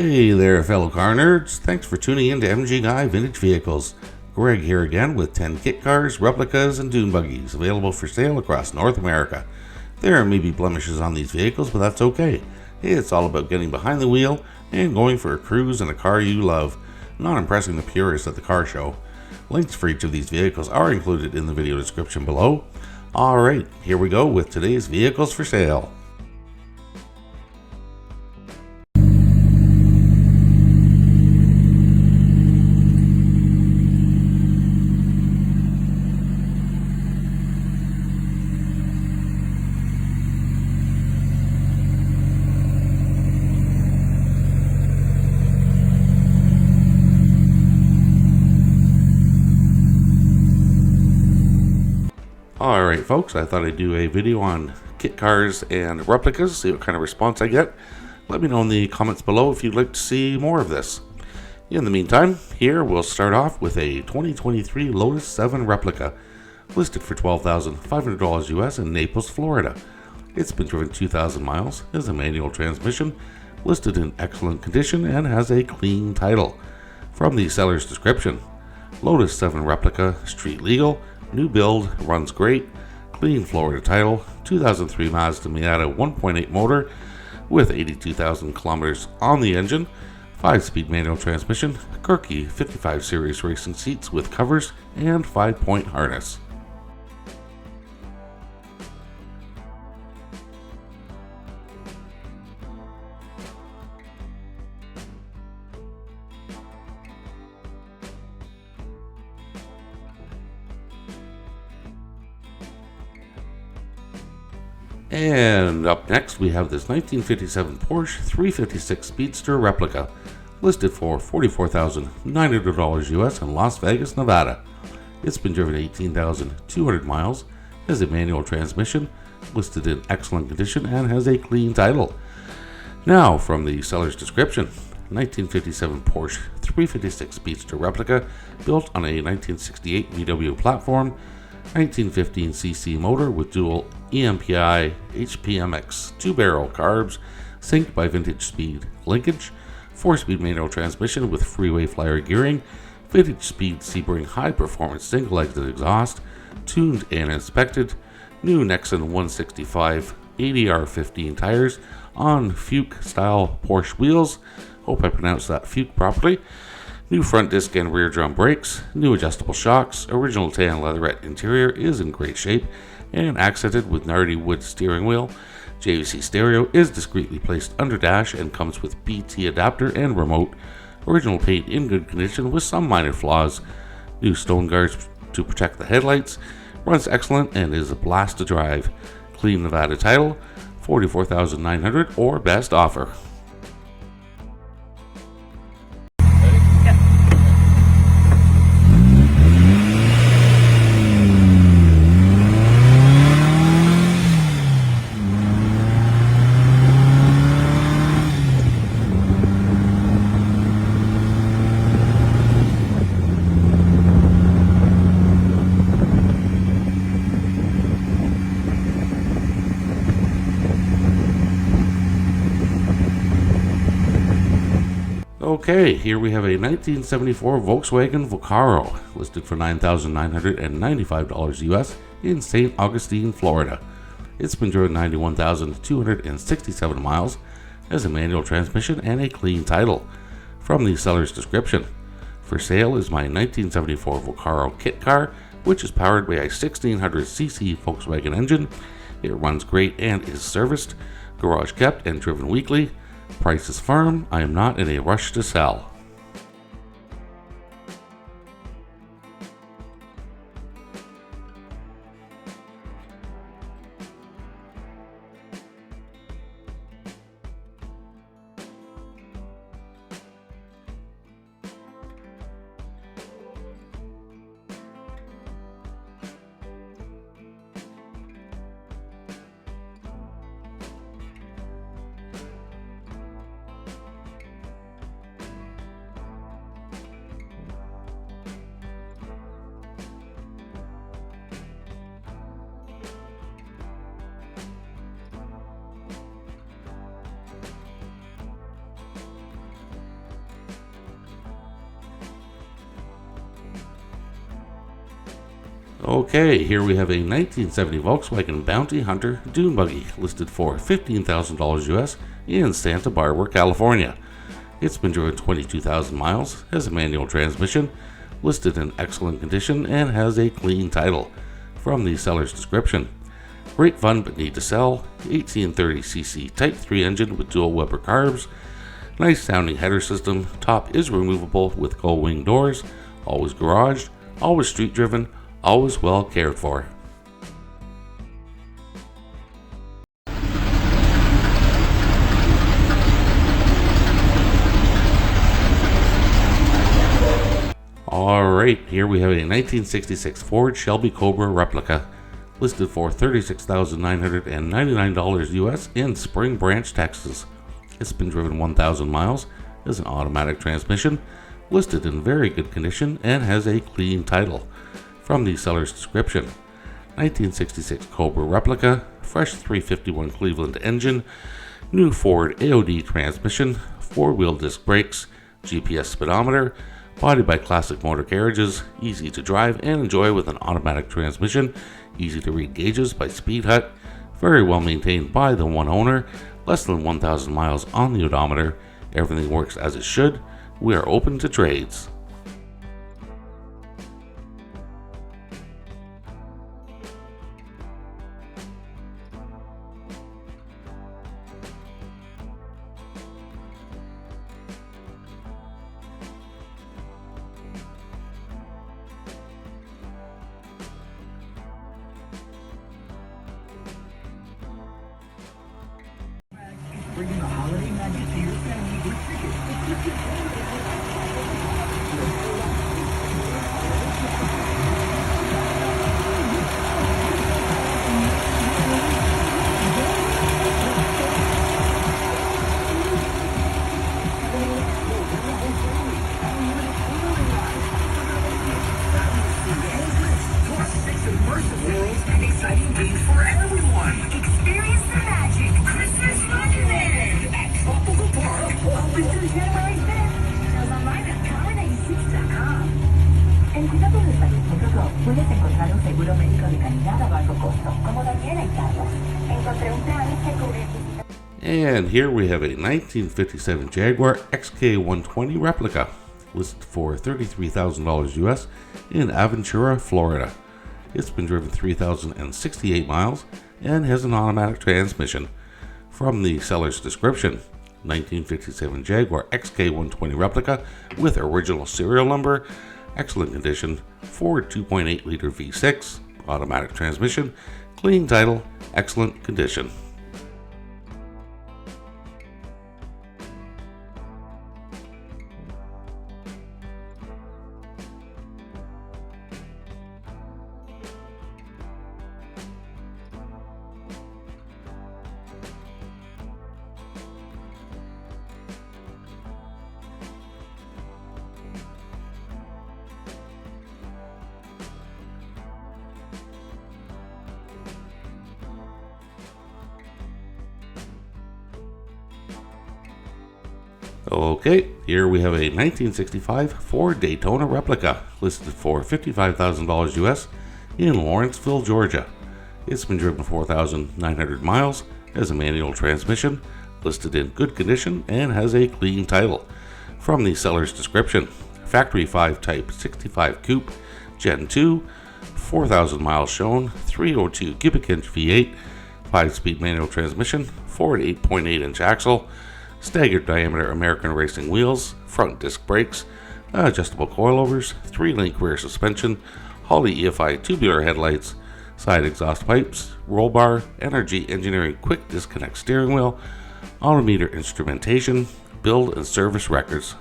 Hey there, fellow car nerds. Thanks for tuning in to MG Guy Vintage Vehicles. Greg here again with 10 kit cars, replicas, and dune buggies available for sale across North America. There may be blemishes on these vehicles, but that's okay. It's all about getting behind the wheel and going for a cruise in a car you love, not impressing the purists at the car show. Links for each of these vehicles are included in the video description below. Alright, here we go with today's vehicles for sale. Alright folks, I thought I'd do a video on kit cars and replicas, see what kind of response I get. Let me know in the comments below if you'd like to see more of this. In the meantime, here we'll start off with a 2023 Lotus 7 replica, listed for $12,500 US in Naples, Florida. It's been driven 2,000 miles, is a manual transmission, listed in excellent condition, and has a clean title. From the seller's description, Lotus 7 replica, street legal, new build, runs great, clean Florida title, 2003 Mazda Miata 1.8 motor with 82,000 kilometers on the engine, 5-speed manual transmission, quirky 55 series racing seats with covers, and 5-point harness. And up next we have this 1957 Porsche 356 Speedster replica, listed for $44,900 US in Las Vegas, Nevada. It's been driven 18,200 miles, has a manual transmission, listed in excellent condition, and has a clean title. Now from the seller's description, 1957 Porsche 356 Speedster replica, built on a 1968 VW platform, 1915cc motor with dual EMPI HPMX 2-barrel carbs, synced by vintage speed linkage, 4-speed manual transmission with freeway flyer gearing, vintage speed Sebring high-performance single-exit exhaust, tuned and inspected, new Nexon 165 ADR15 tires on Fuchs-style Porsche wheels, hope I pronounced that Fuchs properly, new front disc and rear drum brakes, new adjustable shocks, original tan leatherette interior is in great shape and accented with Nardi wood steering wheel. JVC stereo is discreetly placed under dash and comes with BT adapter and remote. Original paint in good condition with some minor flaws. New stone guards to protect the headlights. Runs excellent and is a blast to drive. Clean Nevada title, $44,900 or best offer. Okay, here we have a 1974 Volkswagen Volaro, listed for $9,995 US in St. Augustine, Florida. It's been driven 91,267 miles, has a manual transmission and a clean title. From the seller's description, for sale is my 1974 Volaro kit car, which is powered by a 1600cc Volkswagen engine. It runs great and is serviced, garage kept and driven weekly. Price is firm. I am not in a rush to sell. Okay, here we have a 1970 Volkswagen Bounty Hunter dune buggy listed for $15,000 US in Santa Barbara, California. It's been driven 22,000 miles, has a manual transmission, listed in excellent condition, and has a clean title. From the seller's description: great fun but need to sell, 1830cc Type 3 engine with dual Weber carbs, nice sounding header system, top is removable with gull wing doors, always garaged, always street driven, always well cared for. Alright, here we have a 1966 Ford Shelby Cobra replica, listed for $36,999 US in Spring Branch, Texas. It's been driven 1,000 miles, is an automatic transmission, listed in very good condition, and has a clean title. From the seller's description: 1966 Cobra replica, fresh 351 Cleveland engine, new Ford AOD transmission, 4-wheel disc brakes, GPS speedometer, body by Classic Motor Carriages, easy to drive and enjoy with an automatic transmission, easy to read gauges by Speed Hut, very well maintained by the one owner, less than 1,000 miles on the odometer, everything works as it should. We are open to trades. Bringing the holiday magic to your family with tickets. Plus 6 immersive worlds and exciting games for everyone. Experience the magic. Christmas Wonderland at Tropical Park. Open through January 5th. Sales online at power96.com. En cuidado de salud Pro puedes encontrar un seguro médico de calidad a bajo costo, como también en Carlos. Encontré un plan que cubre. And here we have a 1957 Jaguar XJ120 replica, listed for $33,000 US in Aventura, Florida. It's been driven 3,068 miles and has an automatic transmission. From the seller's description: 1957 Jaguar XJ120 replica with original serial number, excellent condition, Ford 2.8 liter V6, automatic transmission, clean title, excellent condition. Okay, here we have a 1965 Ford Daytona replica, listed for $55,000 US in Lawrenceville, Georgia. It's been driven 4,900 miles, has a manual transmission, listed in good condition, and has a clean title. From the seller's description: factory 5 Type 65 Coupe, Gen 2, 4,000 miles shown, 302 cubic inch V8, 5-speed manual transmission, Ford 8.8-inch axle, staggered diameter American racing wheels, front disc brakes, adjustable coilovers, 3-link rear suspension, Holley EFI tubular headlights, side exhaust pipes, roll bar, NRG Engineering quick disconnect steering wheel, odometer instrumentation, build and service records.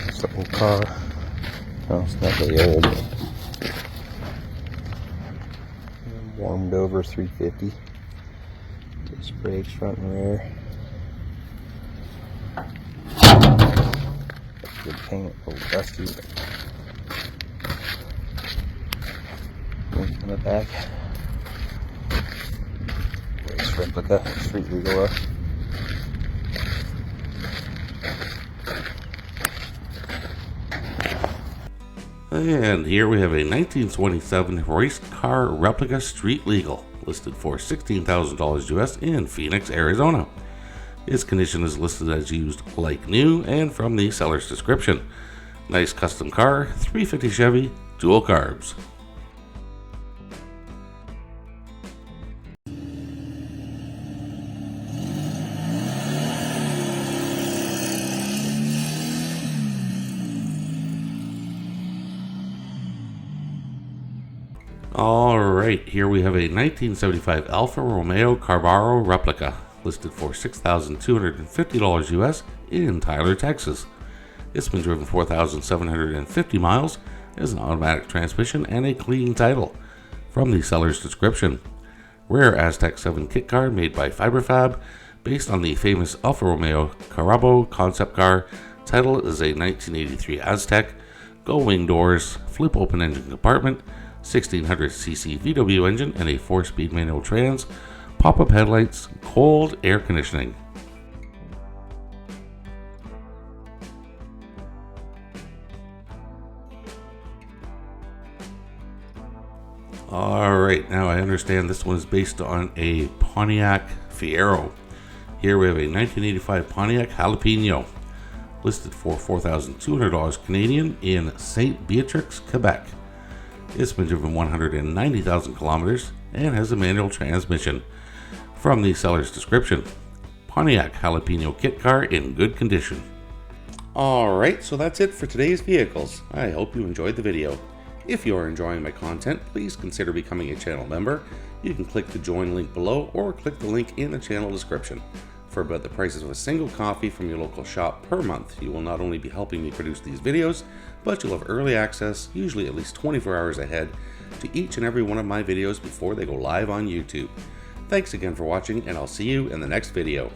It's the old car. Well, it's not really old. warmed over 350. Disc brakes front and rear. Good paint, a little dusty. Link in the back. Race replica, street legal. And here we have a 1927 race car replica street legal, listed for $16,000 US in Phoenix, Arizona. Its condition is listed as used like new and from the seller's description. Nice custom car, 350 Chevy, dual carbs. Alright, here we have a 1975 Alfa Romeo Cobra replica, listed for $6,250 US in Tyler, Texas. It's been driven 4,750 miles, has an automatic transmission and a clean title. From the seller's description, rare Aztec 7 kit car made by Fiberfab, based on the famous Alfa Romeo Cobra concept car. Title is a 1983 Aztec, gull wing doors, flip open engine compartment, 1600cc VW engine and a 4-speed manual trans, pop-up headlights, cold air conditioning. Alright, now I understand this one is based on a Pontiac Fiero. Here we have a 1985 Pontiac Jalapeno, listed for $4,200 Canadian in St. Beatrix, Quebec. It's been driven 190,000 kilometers and has a manual transmission. From the seller's description, Pontiac Jalapeno kit car in good condition. Alright, so that's it for today's vehicles. I hope you enjoyed the video. If you are enjoying my content, please consider becoming a channel member. You can click the join link below or click the link in the channel description. For about the prices of a single coffee from your local shop per month, you will not only be helping me produce these videos, but you'll have early access, usually at least 24 hours ahead, to each and every one of my videos before they go live on YouTube. Thanks again for watching, and I'll see you in the next video.